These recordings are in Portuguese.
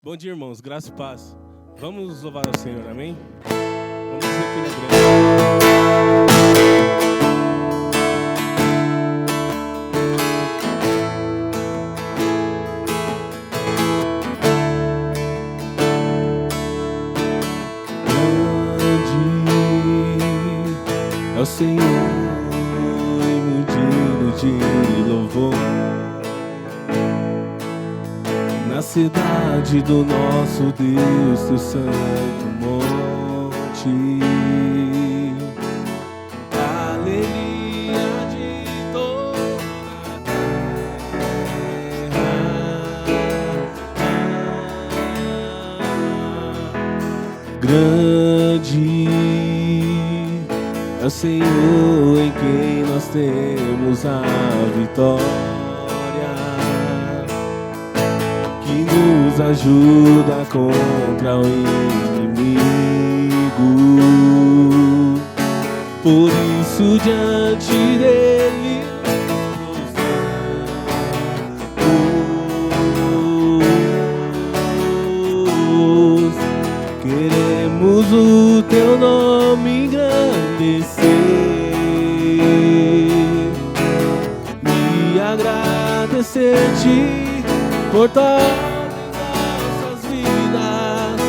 Bom dia, irmãos. Graça e paz. Vamos louvar ao Senhor, amém? Vamos dizer que Ele é grande. É o Senhor imundo de louvor na cidade do nosso Deus, teu santo monte. Alegria de toda a terra. Grande é o Senhor em quem nós temos a vitória, que nos ajuda contra o inimigo. Por isso diante dele queremos o teu nome engrandecer e agradecer-te por todas nossas vidas.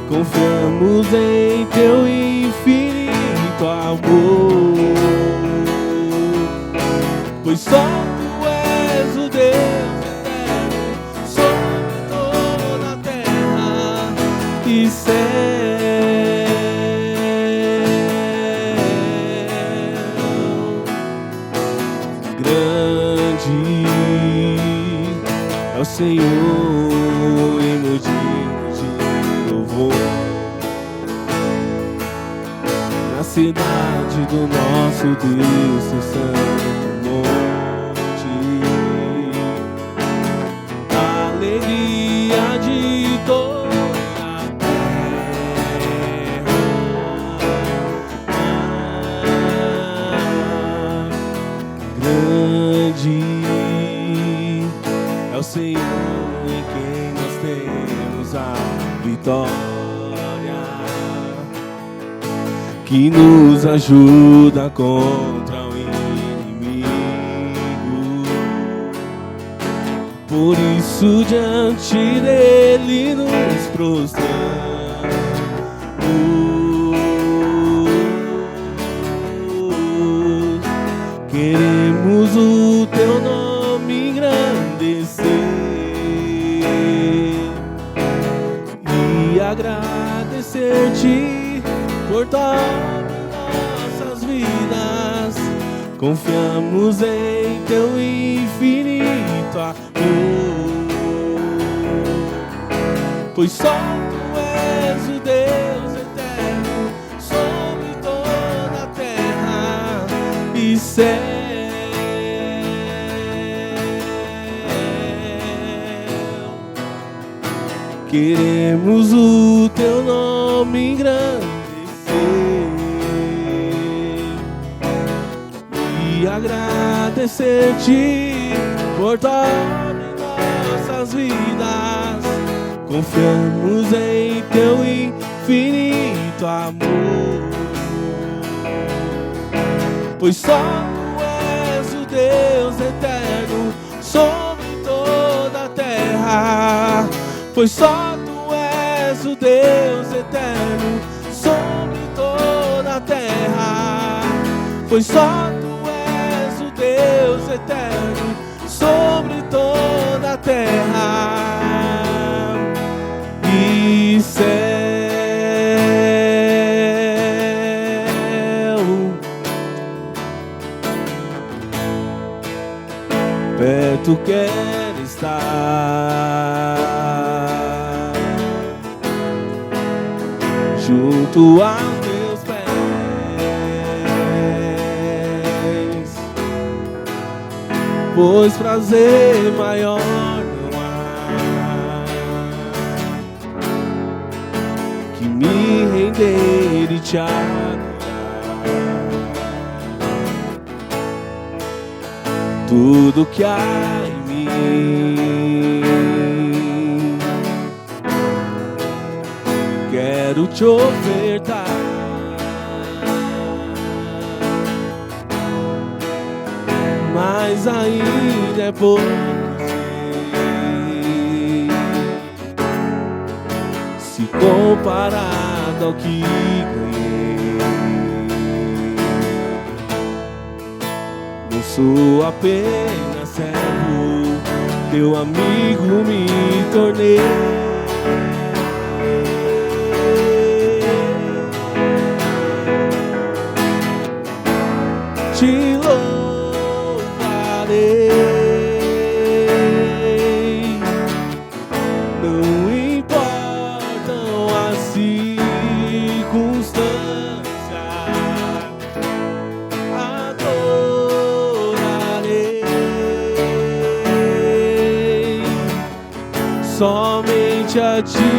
Confiamos em teu infinito amor, pois só tu és o Deus eterno sobre toda a terra e céu. Grande é o Senhor digno de louvor na cidade do nosso Deus, seu santo monte. Alegria de toda a terra. Grande é o Senhor em quem nós temos a vitória, que nos ajuda contra o inimigo. Por isso diante dele nos prostramos, queremos o teu nome engrandecer e agradecer-te por todas nossas vidas. Confiamos em teu infinito amor, pois só tu és o Deus eterno sobre toda a terra e céu. Queremos o teu nome engrandecer e agradecer-te por todas nossas vidas. Confiamos em teu infinito amor, pois só tu és o Deus eterno sobre toda a terra. Pois só tu és o Deus eterno sobre toda a terra. Pois só tu és o Deus eterno sobre toda a terra e céu. Perto quer estar, junto aos teus pés, pois prazer maior não há que me render e te adorar. Tudo que há em mim quero te ofertar mas ainda é pouco. Se comparado ao que ganhei, não sou apenas servo, teu amigo me tornei. Te louvarei, não importam as circunstâncias, adorarei somente a ti,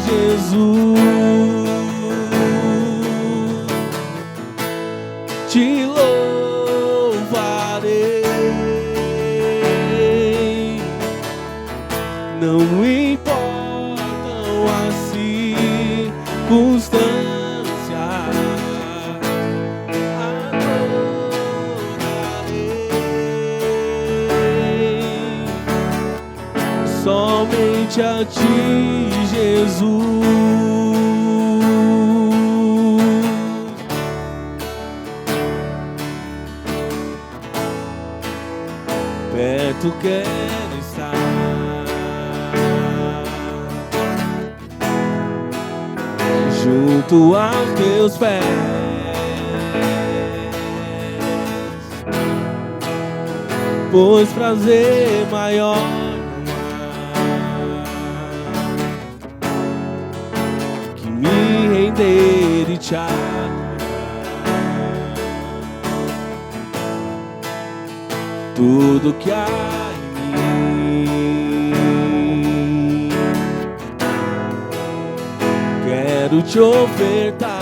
Jesus. Te louvarei, não importam as circunstâncias, adorarei somente a ti, Jesus. Perto quero estar, junto aos teus pés, pois prazer maior não há que me render e te adorar. Tudo que há em mim quero te ofertar,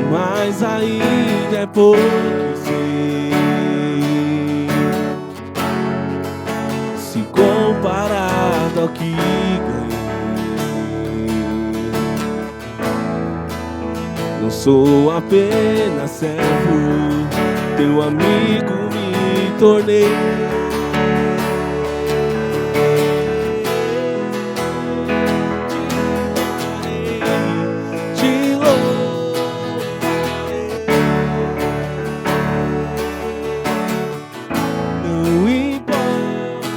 mas ainda é pouco, sei, se comparado ao que ganhei. Não sou apenas servo, teu amigo me tornei. Te louvarei, não importa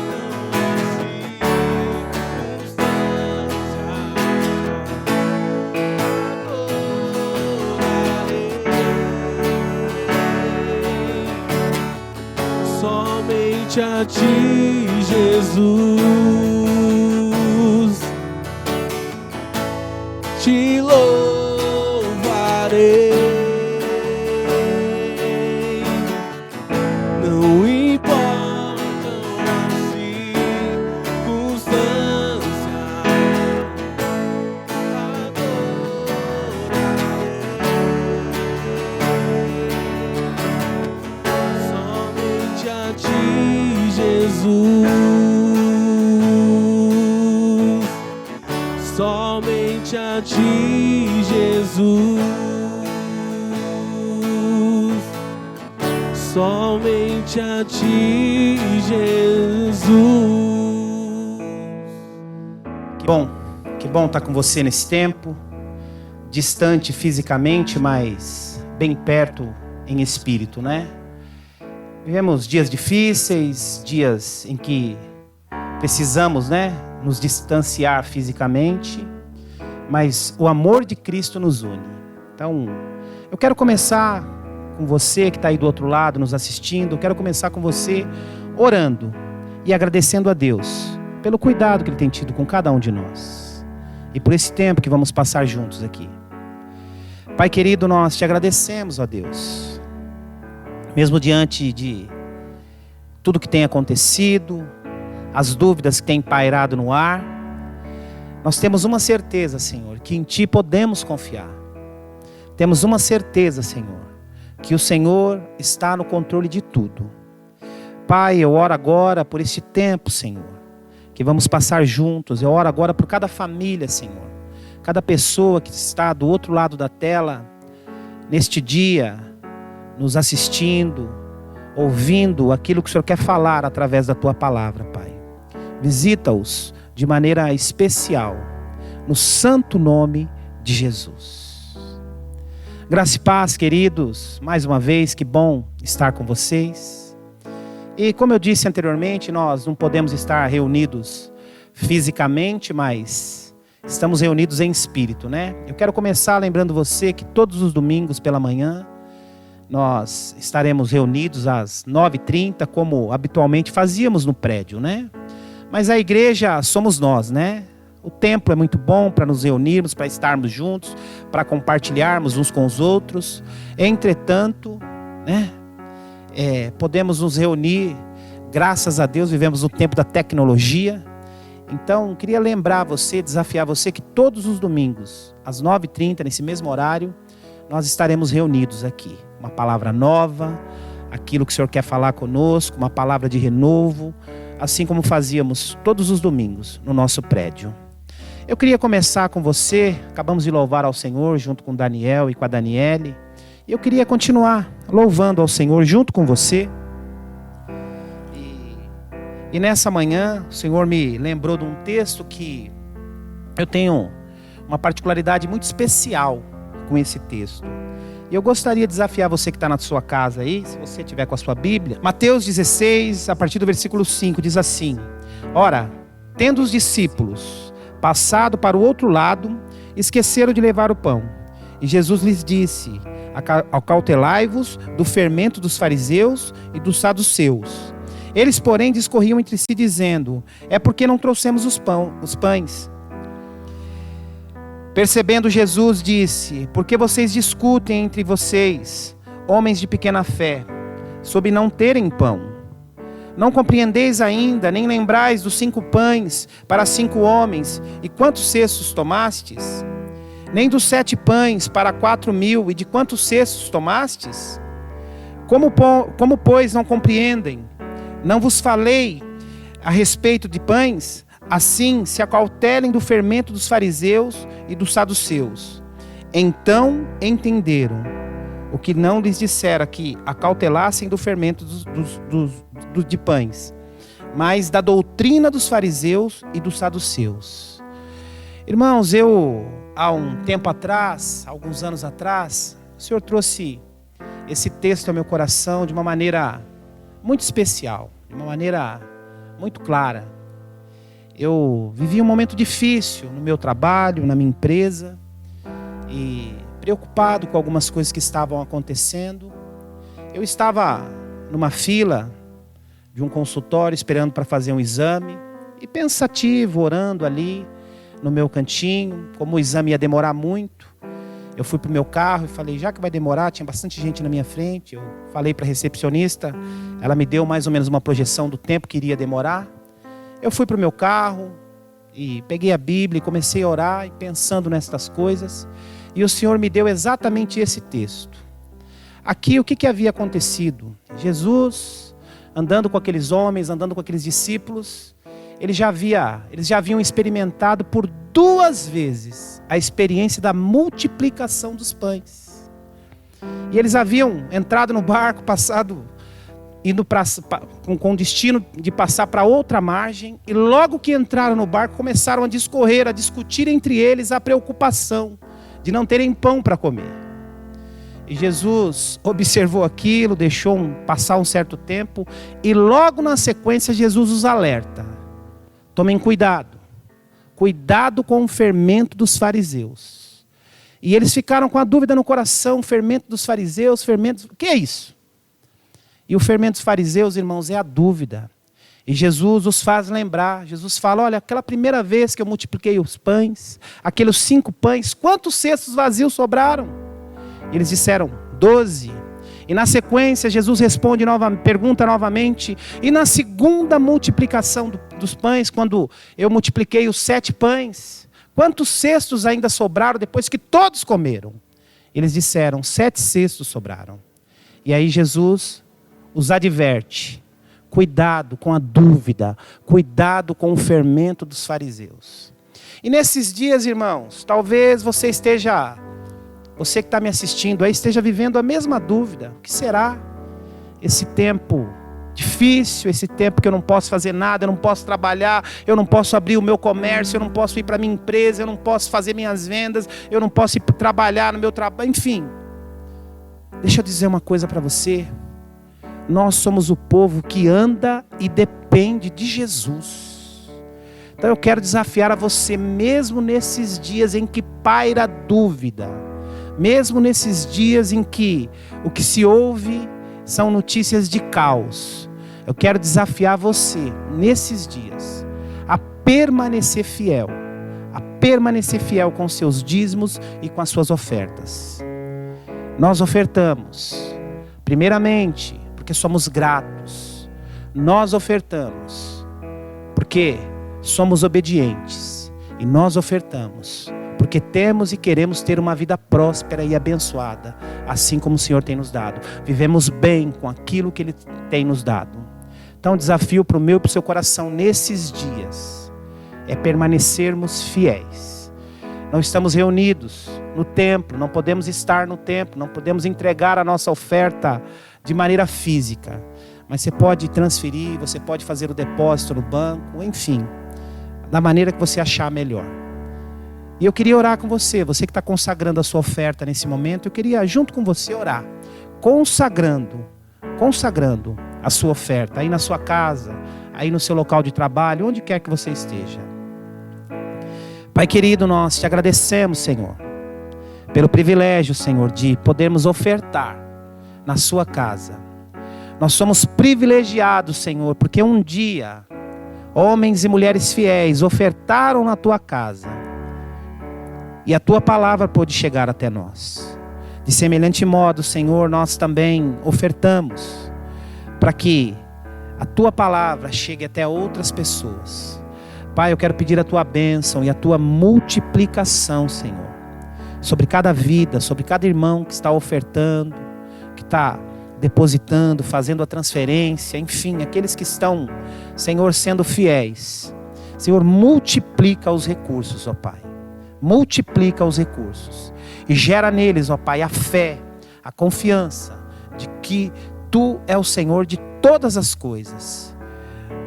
as circunstâncias, somente a ti, Jesus. Te louvarei, não importam as circunstâncias, adorarei somente a ti, Jesus. Somente a ti, Jesus. Somente a ti, Jesus. Que bom estar com você nesse tempo, distante fisicamente, mas bem perto em espírito, né? Vivemos dias difíceis, dias em que precisamos, né, nos distanciar fisicamente, mas o amor de Cristo nos une. Então, eu quero começar com você que está aí do outro lado nos assistindo. Eu quero começar com você orando e agradecendo a Deus pelo cuidado que Ele tem tido com cada um de nós e por esse tempo que vamos passar juntos aqui. Pai querido, nós te agradecemos, ó Deus, mesmo diante de tudo que tem acontecido, as dúvidas que têm pairado no ar, nós temos uma certeza, Senhor, que em Ti podemos confiar. Temos uma certeza, Senhor, que o Senhor está no controle de tudo. Pai, eu oro agora por este tempo, Senhor, que vamos passar juntos. Eu oro agora por cada família, Senhor. Cada pessoa que está do outro lado da tela, neste dia, nos assistindo, ouvindo aquilo que o Senhor quer falar através da Tua palavra, Pai. Visita-os de maneira especial, no santo nome de Jesus. Graça e paz, queridos. Mais uma vez, que bom estar com vocês. E como eu disse anteriormente, nós não podemos estar reunidos fisicamente, mas estamos reunidos em espírito, né? Eu quero começar lembrando você que todos os domingos pela manhã nós estaremos reunidos às 9h30, como habitualmente fazíamos no prédio, né? Mas a igreja somos nós, né? O templo é muito bom para nos reunirmos, para estarmos juntos, para compartilharmos uns com os outros. Entretanto, né? Podemos nos reunir, graças a Deus, vivemos no tempo da tecnologia. Então, queria lembrar você, desafiar você que todos os domingos, às 9h30, nesse mesmo horário, nós estaremos reunidos aqui. Uma palavra nova, aquilo que o Senhor quer falar conosco, uma palavra de renovo, assim como fazíamos todos os domingos no nosso prédio. Eu queria começar com você, acabamos de louvar ao Senhor junto com o Daniel e com a Daniele, e eu queria continuar louvando ao Senhor junto com você. E nessa manhã, o Senhor me lembrou de um texto que eu tenho uma particularidade muito especial com esse texto. E eu gostaria de desafiar você que está na sua casa aí, se você estiver com a sua Bíblia. Mateus 16, a partir do versículo 5, diz assim: Ora, tendo os discípulos passado para o outro lado, esqueceram de levar o pão. E Jesus lhes disse: Acautelai-vos do fermento dos fariseus e dos saduceus. Eles, porém, discorriam entre si, dizendo: É porque não trouxemos os pães. Percebendo, Jesus disse: Por que vocês discutem entre vocês, homens de pequena fé, sobre não terem pão? Não compreendeis ainda, nem lembrais dos 5 pães para 5 homens, e quantos cestos tomastes? Nem dos 7 pães para 4.000, e de quantos cestos tomastes? Como, pois, não compreendem? Não vos falei a respeito de pães? Assim se acautelem do fermento dos fariseus e dos saduceus. Então entenderam o que não lhes dissera, que acautelassem do fermento de pães, mas da doutrina dos fariseus e dos saduceus. Irmãos, há um tempo atrás, alguns anos atrás, o Senhor trouxe esse texto ao meu coração de uma maneira muito especial, de uma maneira muito clara. Eu vivi um momento difícil no meu trabalho, na minha empresa, e preocupado com algumas coisas que estavam acontecendo. Eu estava numa fila de um consultório esperando para fazer um exame, e pensativo, orando ali no meu cantinho, como o exame ia demorar muito. Eu fui para o meu carro e falei: já que vai demorar, tinha bastante gente na minha frente. Eu falei para a recepcionista, ela me deu mais ou menos uma projeção do tempo que iria demorar. Eu fui para o meu carro e peguei a Bíblia e comecei a orar, e pensando nestas coisas. E o Senhor me deu exatamente esse texto. Aqui, o que havia acontecido? Jesus, andando com aqueles homens, andando com aqueles discípulos, eles já haviam experimentado por 2 vezes a experiência da multiplicação dos pães. E eles haviam entrado no barco, indo com o destino de passar para outra margem, e logo que entraram no barco, começaram a discorrer, a discutir entre eles a preocupação de não terem pão para comer. E Jesus observou aquilo, deixou passar um certo tempo, e logo na sequência Jesus os alerta: tomem cuidado com o fermento dos fariseus. E eles ficaram com a dúvida no coração: fermento dos fariseus, o que é isso? E o fermento dos fariseus, irmãos, é a dúvida. E Jesus os faz lembrar. Jesus fala: olha, aquela primeira vez que eu multipliquei os pães, aqueles 5 pães, quantos cestos vazios sobraram? Eles disseram: 12. E na sequência Jesus responde pergunta novamente: e na segunda multiplicação dos pães, quando eu multipliquei os 7 pães, quantos cestos ainda sobraram depois que todos comeram? Eles disseram: 7 cestos sobraram. E aí Jesus os adverte cuidado com a dúvida, cuidado com o fermento dos fariseus. E nesses dias, irmãos, talvez você que está me assistindo aí, esteja vivendo a mesma dúvida. O que será esse tempo difícil, esse tempo que eu não posso fazer nada, eu não posso trabalhar, eu não posso abrir o meu comércio, eu não posso ir para a minha empresa, eu não posso fazer minhas vendas, eu não posso ir trabalhar no meu trabalho, enfim. Deixa eu dizer uma coisa para você. Nós somos o povo que anda e depende de Jesus. Então eu quero desafiar a você, mesmo nesses dias em que paira dúvida, mesmo nesses dias em que o que se ouve são notícias de caos, eu quero desafiar você, nesses dias, a permanecer fiel com seus dízimos e com as suas ofertas. Nós ofertamos, primeiramente, porque somos gratos. Nós ofertamos porque somos obedientes. E nós ofertamos porque temos e queremos ter uma vida próspera e abençoada, assim como o Senhor tem nos dado. Vivemos bem com aquilo que Ele tem nos dado. Então o desafio para o meu e para o seu coração nesses dias é permanecermos fiéis. Não estamos reunidos no templo, não podemos estar no templo, não podemos entregar a nossa oferta de maneira física. Mas você pode transferir, você pode fazer o depósito no banco, enfim, da maneira que você achar melhor. E eu queria orar com você que está consagrando a sua oferta nesse momento, eu queria junto com você orar, consagrando a sua oferta, aí na sua casa, aí no seu local de trabalho, onde quer que você esteja. Pai querido, nós te agradecemos, Senhor, pelo privilégio, Senhor, de podermos ofertar na sua casa. Nós somos privilegiados, Senhor, porque um dia homens e mulheres fiéis ofertaram na tua casa e a tua palavra pôde chegar até nós. De semelhante modo, Senhor, nós também ofertamos para que a tua palavra chegue até outras pessoas. Pai, eu quero pedir a tua bênção e a tua multiplicação, Senhor, sobre cada vida, sobre cada irmão que está ofertando, que está depositando, fazendo a transferência, enfim, aqueles que estão, Senhor, sendo fiéis. Senhor, multiplica os recursos, ó Pai. Multiplica os recursos. E gera neles, ó Pai, a fé, a confiança de que Tu é o Senhor de todas as coisas.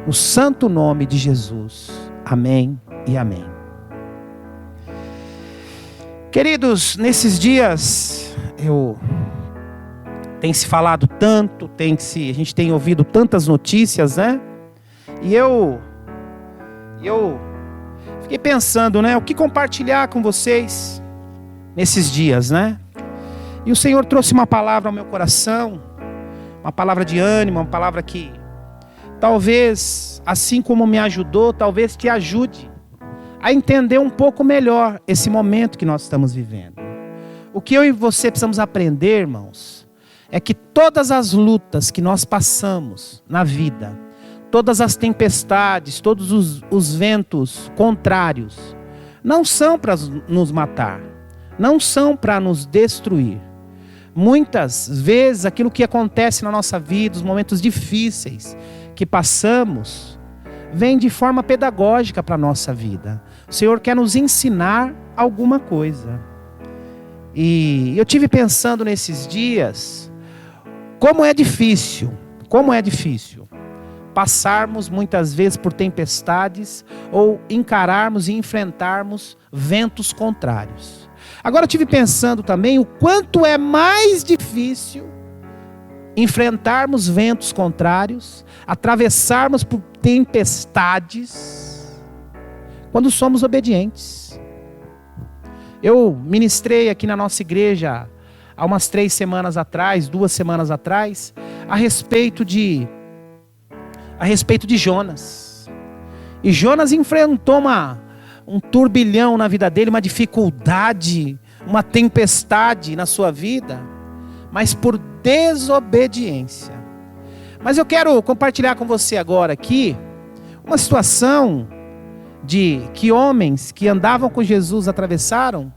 No santo nome de Jesus. Amém e amém. Queridos, nesses dias tem se falado tanto, a gente tem ouvido tantas notícias, né? E eu fiquei pensando, né? O que compartilhar com vocês nesses dias, né? E o Senhor trouxe uma palavra ao meu coração, uma palavra de ânimo, uma palavra que talvez, assim como me ajudou, talvez te ajude a entender um pouco melhor esse momento que nós estamos vivendo. O que eu e você precisamos aprender, irmãos, é que todas as lutas que nós passamos na vida, todas as tempestades, todos os ventos contrários, não são para nos matar, não são para nos destruir. Muitas vezes aquilo que acontece na nossa vida, os momentos difíceis que passamos, vem de forma pedagógica para a nossa vida. O Senhor quer nos ensinar alguma coisa. E eu tive pensando nesses dias, como é difícil passarmos muitas vezes por tempestades ou encararmos e enfrentarmos ventos contrários. Agora eu tive pensando também o quanto é mais difícil enfrentarmos ventos contrários, atravessarmos por tempestades, quando somos obedientes. Eu ministrei aqui na nossa igreja há umas 2 semanas atrás, a respeito de Jonas. E Jonas enfrentou um turbilhão na vida dele, uma dificuldade, uma tempestade na sua vida, mas por desobediência. Mas eu quero compartilhar com você agora aqui uma situação de que homens que andavam com Jesus atravessaram,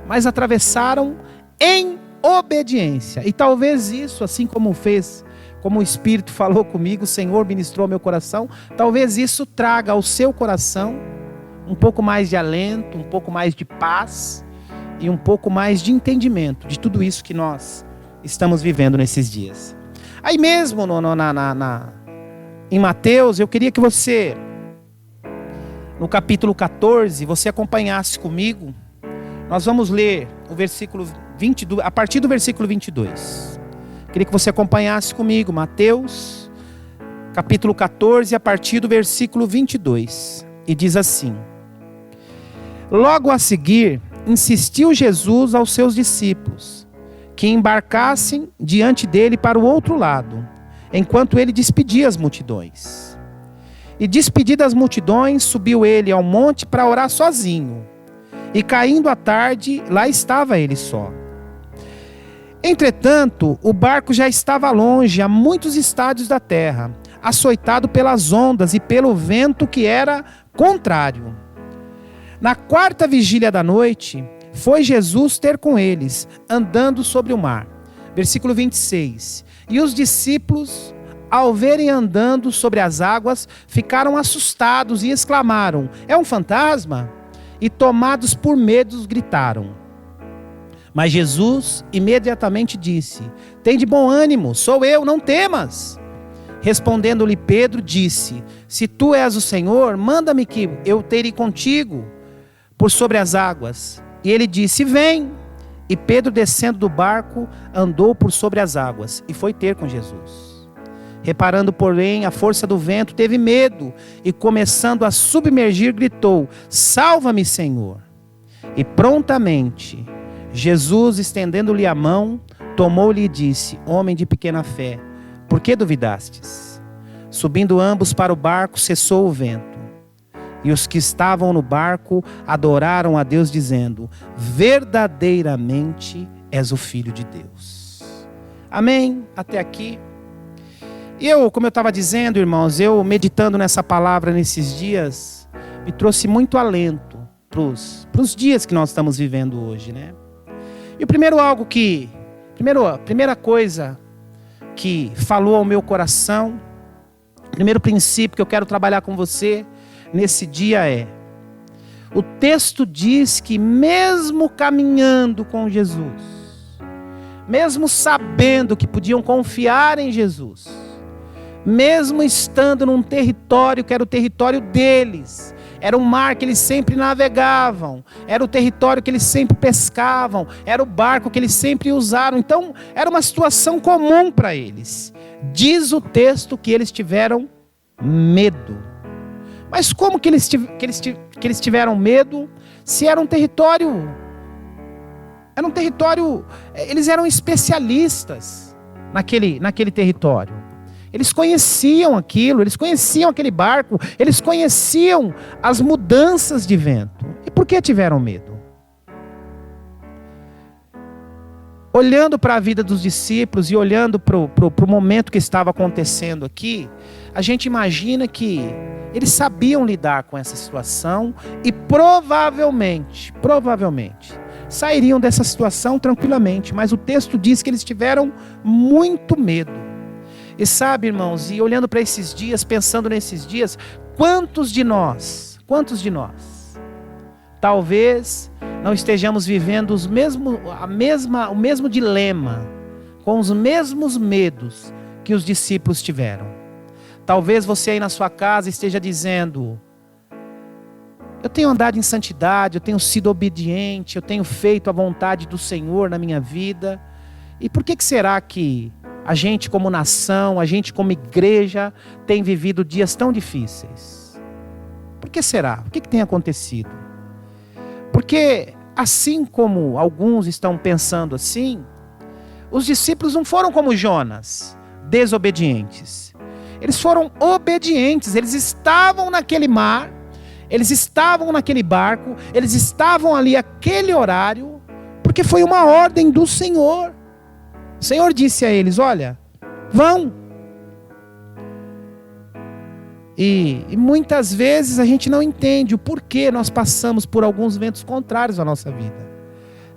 mas atravessaram em obediência. E talvez isso, assim como fez como o Espírito falou comigo, o Senhor ministrou ao meu coração, talvez isso traga ao seu coração um pouco mais de alento, um pouco mais de paz e um pouco mais de entendimento de tudo isso que nós estamos vivendo nesses dias. Aí mesmo em Mateus, eu queria que você, no capítulo 14, você acompanhasse comigo. Nós vamos ler o versículo 22, a partir do versículo 22. Queria que você acompanhasse comigo, Mateus, capítulo 14, a partir do versículo 22. E diz assim: Logo a seguir, insistiu Jesus aos seus discípulos que embarcassem diante dele para o outro lado, enquanto ele despedia as multidões. E despedidas as multidões, subiu ele ao monte para orar sozinho. E caindo a tarde, lá estava ele só. Entretanto, o barco já estava longe, a muitos estádios da terra, açoitado pelas ondas e pelo vento que era contrário. Na quarta vigília da noite, foi Jesus ter com eles, andando sobre o mar. Versículo 26. E os discípulos, ao verem andando sobre as águas, ficaram assustados e exclamaram: É um fantasma? E tomados por medo, gritaram. Mas Jesus imediatamente disse: Tende bom ânimo, sou eu, não temas. Respondendo-lhe Pedro, disse: Se tu és o Senhor, manda-me que eu tere contigo por sobre as águas. E ele disse: Vem. E Pedro, descendo do barco, andou por sobre as águas e foi ter com Jesus. Reparando, porém, a força do vento, teve medo e, começando a submergir, gritou: Salva-me, Senhor. E prontamente Jesus, estendendo-lhe a mão, tomou-lhe e disse: Homem de pequena fé, por que duvidastes? Subindo ambos para o barco, cessou o vento. E os que estavam no barco adoraram a Deus, dizendo: Verdadeiramente és o Filho de Deus. Amém? Até aqui. E como eu estava dizendo, irmãos, eu meditando nessa palavra nesses dias, me trouxe muito alento para os dias que nós estamos vivendo hoje, né? E o primeira coisa que falou ao meu coração, primeiro princípio que eu quero trabalhar com você nesse dia é: o texto diz que mesmo caminhando com Jesus, mesmo sabendo que podiam confiar em Jesus, mesmo estando num território que era o território deles, era o mar que eles sempre navegavam, era o território que eles sempre pescavam, era o barco que eles sempre usaram, então era uma situação comum para eles. Diz o texto que eles tiveram medo. Mas como que eles tiveram medo se era um território... Eles eram especialistas naquele território. Eles conheciam aquilo, eles conheciam aquele barco, eles conheciam as mudanças de vento. E por que tiveram medo? Olhando para a vida dos discípulos e olhando para o momento que estava acontecendo aqui, a gente imagina que eles sabiam lidar com essa situação e provavelmente, sairiam dessa situação tranquilamente. Mas o texto diz que eles tiveram muito medo. E sabe, irmãos, e olhando para esses dias, pensando nesses dias, quantos de nós, talvez não estejamos vivendo o mesmo dilema, com os mesmos medos que os discípulos tiveram. Talvez você aí na sua casa esteja dizendo: eu tenho andado em santidade, eu tenho sido obediente, eu tenho feito a vontade do Senhor na minha vida. E por que será que a gente como nação, a gente como igreja tem vivido dias tão difíceis? Por que será? O que tem acontecido? Porque assim como alguns estão pensando assim, os discípulos não foram como Jonas, desobedientes. Eles foram obedientes, eles estavam naquele mar, eles estavam naquele barco, eles estavam ali aquele horário, porque foi uma ordem do Senhor. O Senhor disse a eles: olha, vão. E muitas vezes a gente não entende o porquê nós passamos por alguns ventos contrários à nossa vida.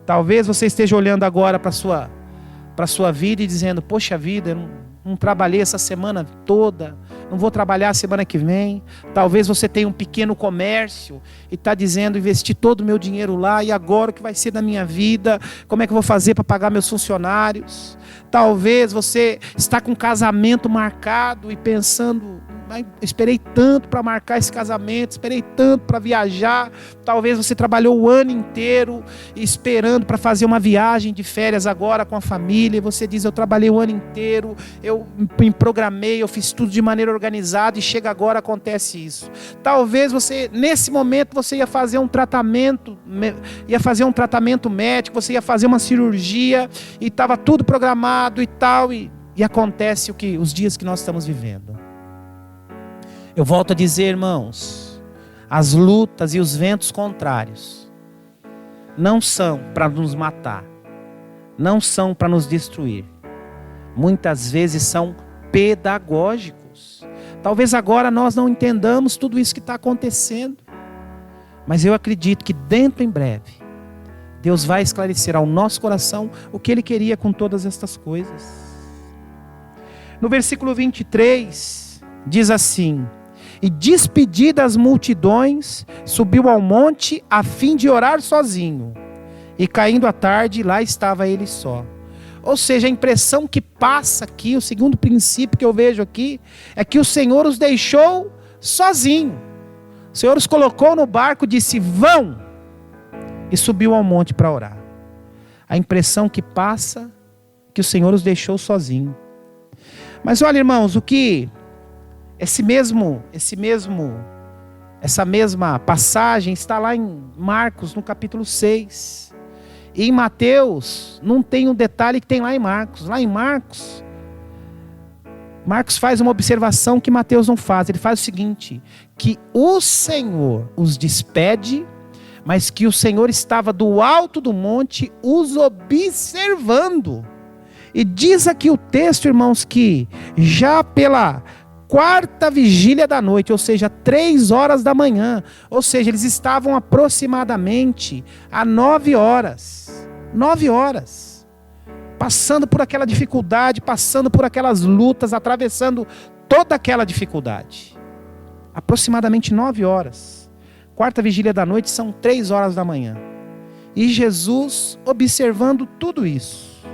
Talvez você esteja olhando agora para a sua vida e dizendo: poxa vida, eu não trabalhei essa semana toda, não vou trabalhar a semana que vem. Talvez você tenha um pequeno comércio e está dizendo, investi todo o meu dinheiro lá, e agora o que vai ser da minha vida? Como é que eu vou fazer para pagar meus funcionários? Talvez você está com um casamento marcado e pensando, esperei tanto para marcar esse casamento, esperei tanto para viajar. Talvez você trabalhou o ano inteiro esperando para fazer uma viagem de férias agora com a família, e você diz, eu trabalhei o ano inteiro, eu me programei, eu fiz tudo de maneira organizada, e chega agora, acontece isso. Talvez você, nesse momento, você ia fazer um tratamento médico, você ia fazer uma cirurgia, e estava tudo programado e tal, e acontece os dias que nós estamos vivendo. Eu volto a dizer, irmãos, as lutas e os ventos contrários não são para nos matar, não são para nos destruir. Muitas vezes são pedagógicos. Talvez agora nós não entendamos tudo isso que está acontecendo, mas eu acredito que dentro em breve, Deus vai esclarecer ao nosso coração o que Ele queria com todas estas coisas. No versículo 23, diz assim: e despedidas as multidões, subiu ao monte a fim de orar sozinho. E caindo a tarde, lá estava ele só. Ou seja, a impressão que passa aqui, o segundo princípio que eu vejo aqui, é que o Senhor os deixou sozinho. O Senhor os colocou no barco, disse, vão, e subiu ao monte para orar. A impressão que passa é que o Senhor os deixou sozinho. Mas olha, irmãos, essa mesma passagem está lá em Marcos, no capítulo 6. E em Mateus, não tem um detalhe que tem lá em Marcos. Lá em Marcos faz uma observação que Mateus não faz. Ele faz o seguinte, que o Senhor os despede, mas que o Senhor estava do alto do monte os observando. E diz aqui o texto, irmãos, que já pela quarta vigília da noite, ou seja, 3 horas da manhã, ou seja, eles estavam aproximadamente a 9 horas, passando por aquela dificuldade, passando por aquelas lutas, atravessando toda aquela dificuldade, aproximadamente 9 horas, quarta vigília da noite são 3 horas da manhã, e Jesus observando tudo isso,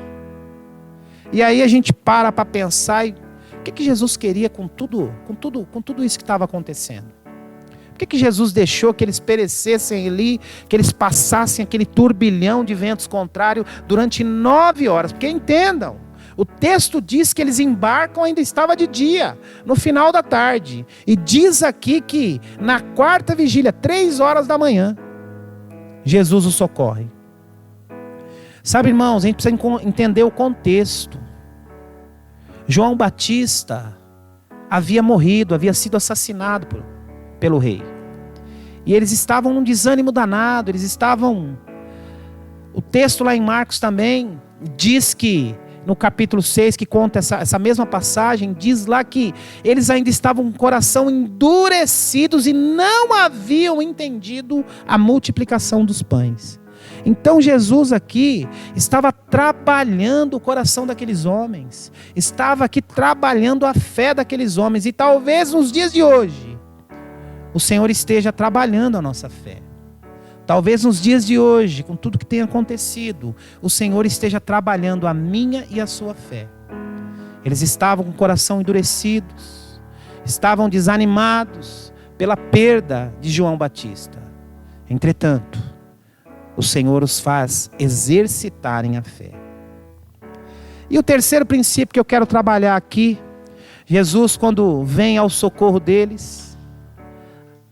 e aí a gente para pensar, o que Jesus queria com tudo isso que estava acontecendo? Por que Jesus deixou que eles perecessem ali, que eles passassem aquele turbilhão de ventos contrários durante 9 horas? Porque entendam, o texto diz que eles embarcam, ainda estava de dia, no final da tarde. E diz aqui que na quarta vigília, 3 horas da manhã, Jesus os socorre. Sabe, irmãos, a gente precisa entender o contexto. João Batista havia morrido, havia sido assassinado pelo rei. E eles estavam num desânimo danado, o texto lá em Marcos também diz que, no capítulo 6, que conta essa mesma passagem, diz lá que eles ainda estavam com o coração endurecidos e não haviam entendido a multiplicação dos pães. Então Jesus aqui estava trabalhando o coração daqueles homens, estava aqui trabalhando a fé daqueles homens, e talvez nos dias de hoje, o Senhor esteja trabalhando a nossa fé. Talvez nos dias de hoje, com tudo que tem acontecido, o Senhor esteja trabalhando a minha e a sua fé. Eles estavam com o coração endurecidos, estavam desanimados pela perda de João Batista. Entretanto, o Senhor os faz exercitarem a fé. E o terceiro princípio que eu quero trabalhar aqui, Jesus, quando vem ao socorro deles,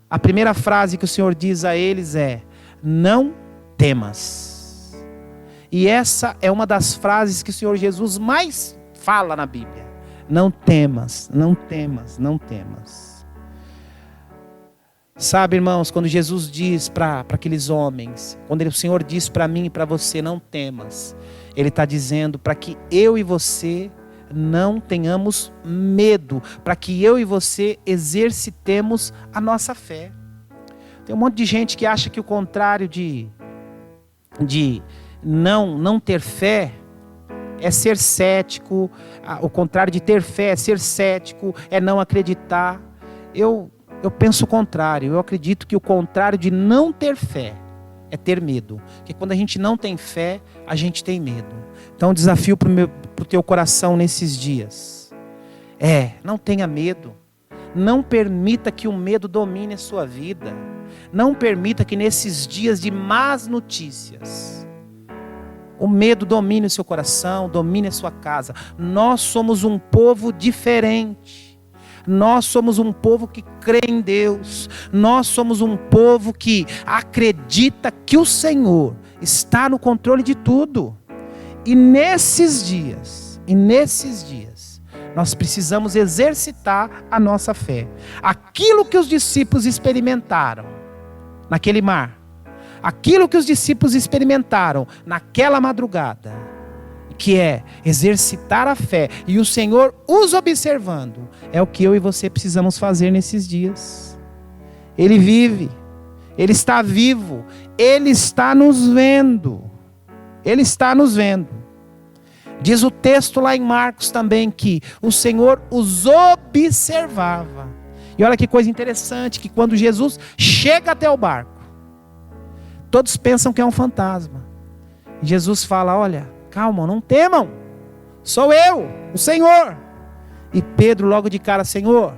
a primeira frase que o Senhor diz a eles é: não temas. E essa é uma das frases que o Senhor Jesus mais fala na Bíblia. Não temas, não temas, não temas. Sabe, irmãos, quando Jesus diz para aqueles homens, quando o Senhor diz para mim e para você, não temas, Ele está dizendo para que eu e você não tenhamos medo, para que eu e você exercitemos a nossa fé. Tem um monte de gente que acha que o contrário de não ter fé é ser cético, o contrário de ter fé é ser cético, é não acreditar. Eu penso o contrário, eu acredito que o contrário de não ter fé é ter medo. Porque quando a gente não tem fé, a gente tem medo. Então o desafio para o teu coração nesses dias não tenha medo. Não permita que o medo domine a sua vida. Não permita que nesses dias de más notícias o medo domine o seu coração, domine a sua casa. Nós somos um povo diferente. Nós somos um povo que crê em Deus. Nós somos um povo que acredita que o Senhor está no controle de tudo. E nesses dias, nós precisamos exercitar a nossa fé. Aquilo que os discípulos experimentaram naquele mar, aquilo que os discípulos experimentaram naquela madrugada, que é exercitar a fé, e o Senhor os observando, é o que eu e você precisamos fazer nesses dias. Ele vive, Ele está vivo, Ele está nos vendo. Ele está nos vendo. Diz o texto lá em Marcos também que o Senhor os observava. E olha que coisa interessante, que quando Jesus chega até o barco, todos pensam que é um fantasma. E Jesus fala: olha, calma, não temam, sou eu, o Senhor. E Pedro logo de cara: Senhor,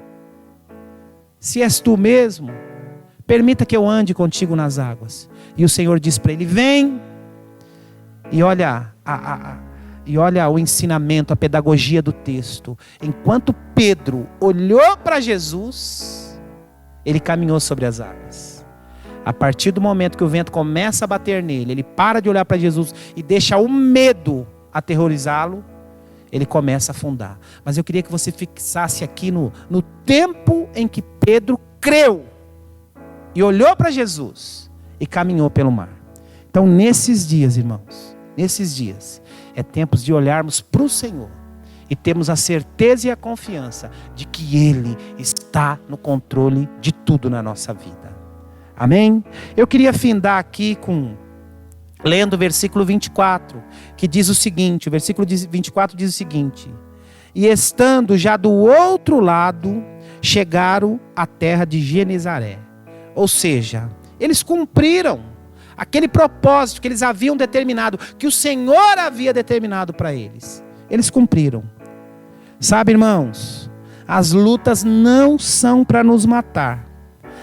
se és tu mesmo, permita que eu ande contigo nas águas. E o Senhor diz para ele: vem. E olha o ensinamento, a pedagogia do texto. Enquanto Pedro olhou para Jesus, ele caminhou sobre as águas. A partir do momento que o vento começa a bater nele, ele para de olhar para Jesus e deixa o medo aterrorizá-lo, ele começa a afundar. Mas eu queria que você fixasse aqui no tempo em que Pedro creu e olhou para Jesus e caminhou pelo mar. Então nesses dias, irmãos, é tempo de olharmos para o Senhor e termos a certeza e a confiança de que Ele está no controle de tudo na nossa vida. Amém? Eu queria findar aqui lendo o versículo 24, que diz o seguinte, o versículo 24 diz o seguinte: e estando já do outro lado, chegaram à terra de Genezaré. Ou seja, eles cumpriram aquele propósito que eles haviam determinado, que o Senhor havia determinado para eles. Eles cumpriram. Sabe, irmãos, as lutas não são para nos matar.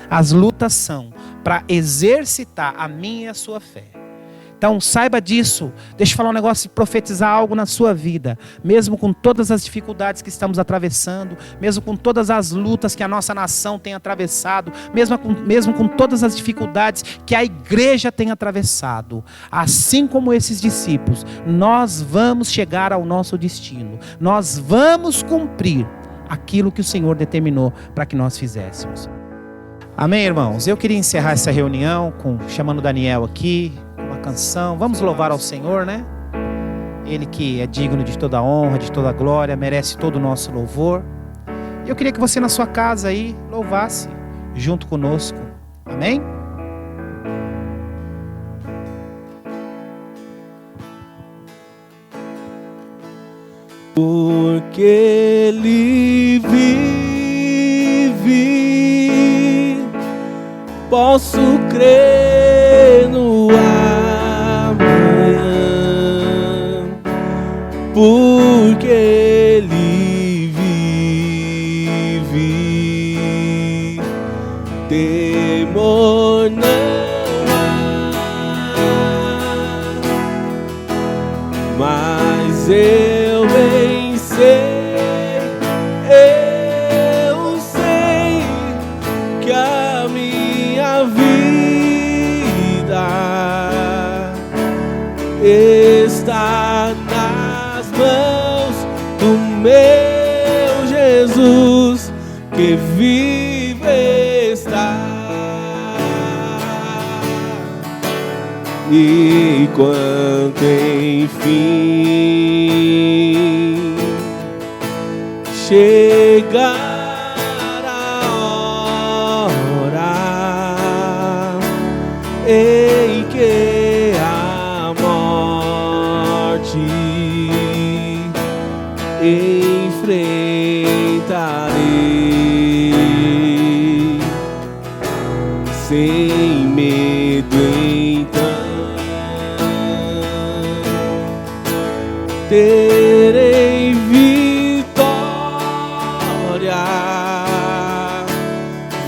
As lutas são para exercitar a minha e a sua fé. Então saiba disso. Deixa eu falar um negócio e profetizar algo na sua vida. Mesmo com todas as dificuldades que estamos atravessando, mesmo com todas as lutas que a nossa nação tem atravessado, mesmo com todas as dificuldades que a igreja tem atravessado, assim como esses discípulos, nós vamos chegar ao nosso destino. Nós vamos cumprir aquilo que o Senhor determinou para que nós fizéssemos. Amém, irmãos? Eu queria encerrar essa reunião chamando o Daniel aqui, uma canção. Vamos louvar ao Senhor, né? Ele que é digno de toda a honra, de toda a glória, merece todo o nosso louvor. E eu queria que você na sua casa aí louvasse junto conosco. Amém? Porque Ele vive, posso crer no amanhã, porque Ele vive, temor não há, mas eu bem eu sei que a minha vida está nas mãos do meu Jesus, que vive está. E quando enfim chegar a hora em que a morte enfrentarei sem medo, então terei vitória,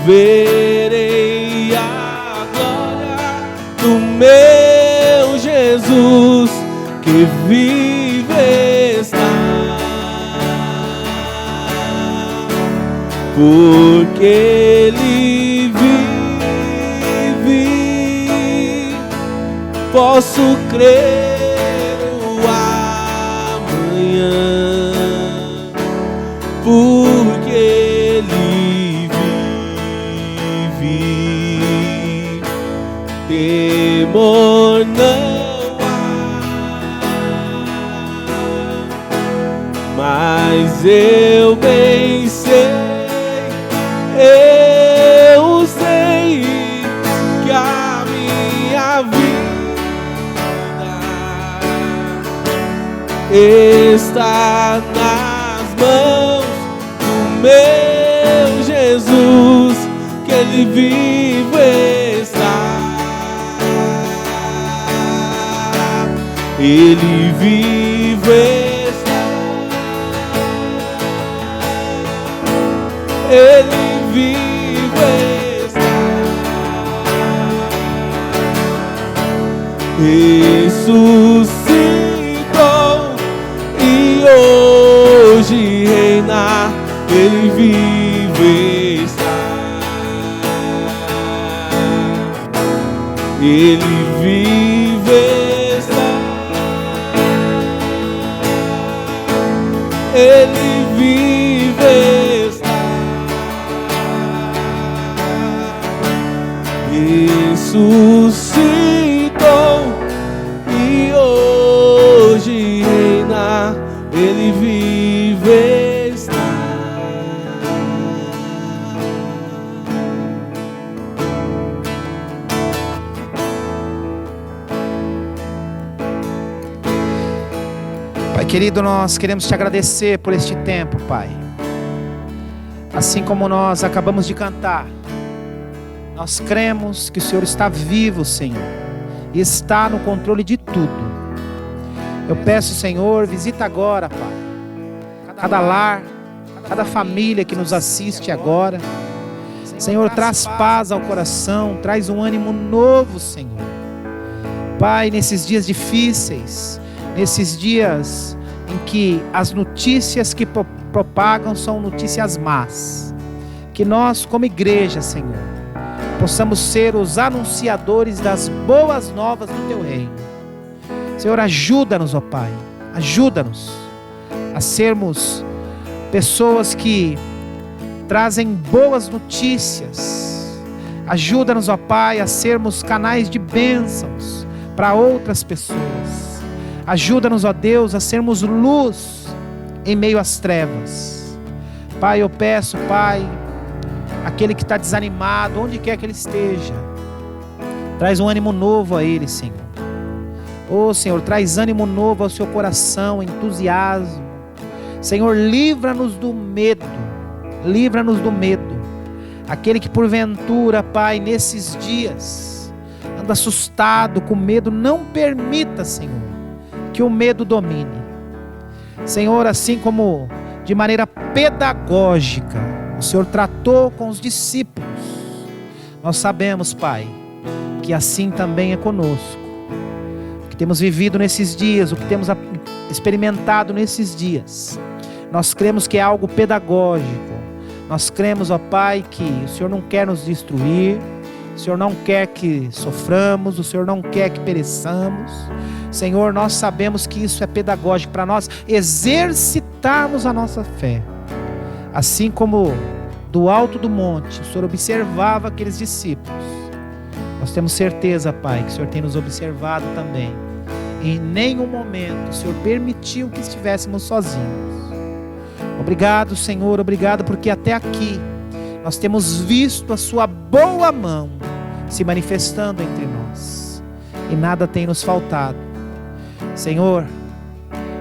verei a glória do meu Jesus que vive está, porque Ele vive, posso crer no amanhã, porque Ele vive, temor não há, mas eu bem sei, eu sei que a minha vida está nas mãos do meu Jesus, que Ele vive está, Ele vive está, Ele vive está, ressuscitou e hoje reina, Ele vive está, Ele vive está, Ele vive está, ressuscitou e hoje reina, Ele vive está. Pai querido, nós queremos te agradecer por este tempo, Pai. Assim como nós acabamos de cantar, nós cremos que o Senhor está vivo, Senhor, e está no controle de tudo. Eu peço, Senhor, visita agora, Pai, cada lar, cada família que nos assiste agora. Senhor, traz paz ao coração, traz um ânimo novo, Senhor. Pai, nesses dias difíceis, nesses dias em que as notícias que propagam são notícias más, que nós, como igreja, Senhor, possamos ser os anunciadores das boas novas do Teu reino. Senhor, ajuda-nos, ó Pai, ajuda-nos a sermos pessoas que trazem boas notícias. Ajuda-nos, ó Pai, a sermos canais de bênçãos para outras pessoas. Ajuda-nos, ó Deus, a sermos luz em meio às trevas. Pai, eu peço, Pai, aquele que está desanimado, onde quer que ele esteja, traz um ânimo novo a ele, Senhor. Oh, Senhor, traz ânimo novo ao seu coração, entusiasmo. Senhor, livra-nos do medo, livra-nos do medo. Aquele que porventura, Pai, nesses dias anda assustado, com medo, não permita, Senhor, que o medo domine. Senhor, assim como de maneira pedagógica o Senhor tratou com os discípulos, nós sabemos, Pai, que assim também é conosco. O que temos vivido nesses dias, o que temos experimentado nesses dias, nós cremos que é algo pedagógico. Nós cremos, ó Pai, que o Senhor não quer nos destruir, o Senhor não quer que soframos, o Senhor não quer que pereçamos. Senhor, nós sabemos que isso é pedagógico para nós exercitarmos a nossa fé. Assim como do alto do monte o Senhor observava aqueles discípulos, nós temos certeza, Pai, que o Senhor tem nos observado também. Em nenhum momento o Senhor permitiu que estivéssemos sozinhos. Obrigado, Senhor, obrigado, porque até aqui nós temos visto a sua boa mão se manifestando entre nós e nada tem nos faltado. Senhor,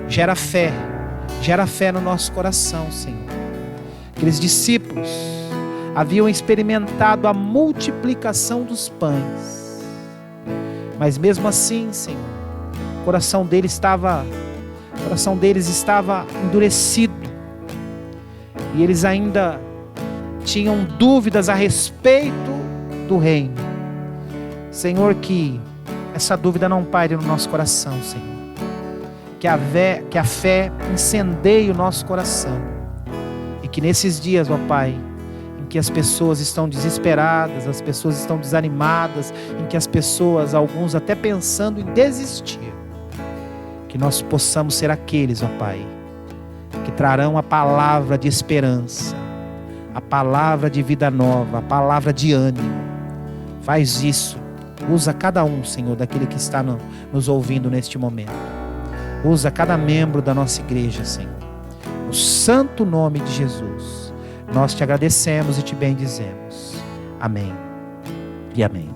gera fé, Gera fé no nosso coração, Senhor. Aqueles discípulos haviam experimentado a multiplicação dos pães, mas mesmo assim, Senhor, o coração deles estava endurecido, e eles ainda tinham dúvidas a respeito do reino. Senhor, que essa dúvida não paire no nosso coração, Senhor. Que a fé incendeie o nosso coração. E que nesses dias, ó Pai, em que as pessoas estão desesperadas, as pessoas estão desanimadas, em que as pessoas, alguns até pensando em desistir, que nós possamos ser aqueles, ó Pai, que trarão a palavra de esperança, a palavra de vida nova, a palavra de ânimo. Faz isso. Usa cada um, Senhor, daquele que está nos ouvindo neste momento. Usa cada membro da nossa igreja, Senhor. No santo nome de Jesus, nós te agradecemos e te bendizemos. Amém e amém.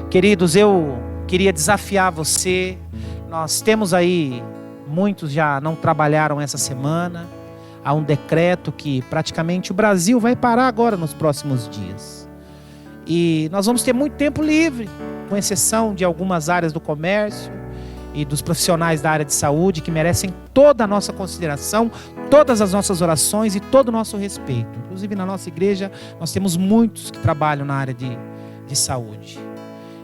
Queridos, eu queria desafiar você. Nós temos aí, muitos já não trabalharam essa semana. Há um decreto que praticamente o Brasil vai parar agora nos próximos dias. E nós vamos ter muito tempo livre, com exceção de algumas áreas do comércio e dos profissionais da área de saúde, que merecem toda a nossa consideração, todas as nossas orações e todo o nosso respeito. Inclusive na nossa igreja nós temos muitos que trabalham na área de saúde.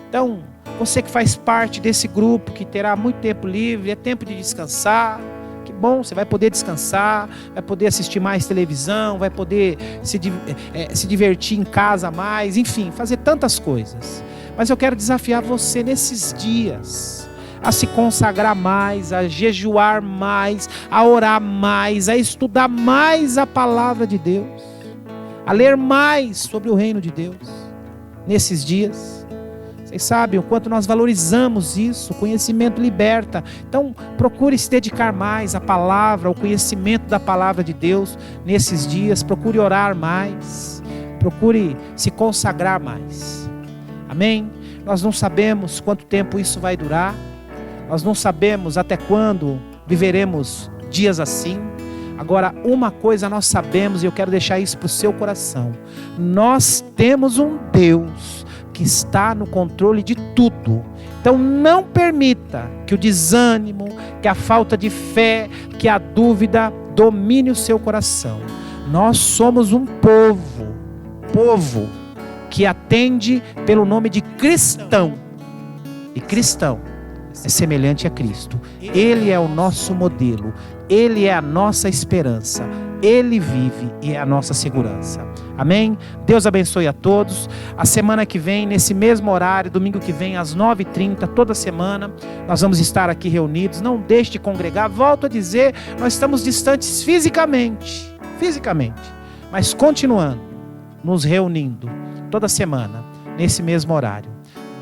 Então, você que faz parte desse grupo, que terá muito tempo livre, é tempo de descansar. Que bom, você vai poder descansar, vai poder assistir mais televisão, vai poder se divertir em casa mais, enfim, fazer tantas coisas. Mas eu quero desafiar você nesses dias a se consagrar mais, a jejuar mais, a orar mais, a estudar mais a palavra de Deus, a ler mais sobre o reino de Deus nesses dias. Vocês sabem o quanto nós valorizamos isso. O conhecimento liberta. Então procure se dedicar mais à palavra, ao conhecimento da palavra de Deus nesses dias. Procure orar mais, procure se consagrar mais. Amém? Nós não sabemos quanto tempo isso vai durar. Nós não sabemos até quando viveremos dias assim. Agora, uma coisa nós sabemos, e eu quero deixar isso para o seu coração: nós temos um Deus que está no controle de tudo. Então não permita que o desânimo, que a falta de fé, que a dúvida domine o seu coração. Nós somos um povo que atende pelo nome de cristão. E cristão é semelhante a Cristo. Ele é o nosso modelo, Ele é a nossa esperança, Ele vive e é a nossa segurança. Amém? Deus abençoe a todos. A semana que vem, nesse mesmo horário, domingo que vem, às 9h30, toda semana, nós vamos estar aqui reunidos. Não deixe de congregar. Volto a dizer, nós estamos distantes fisicamente, mas continuando, nos reunindo toda semana, nesse mesmo horário.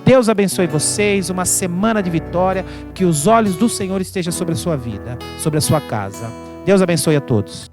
Deus abençoe vocês, uma semana de vitória, que os olhos do Senhor estejam sobre a sua vida, sobre a sua casa. Deus abençoe a todos.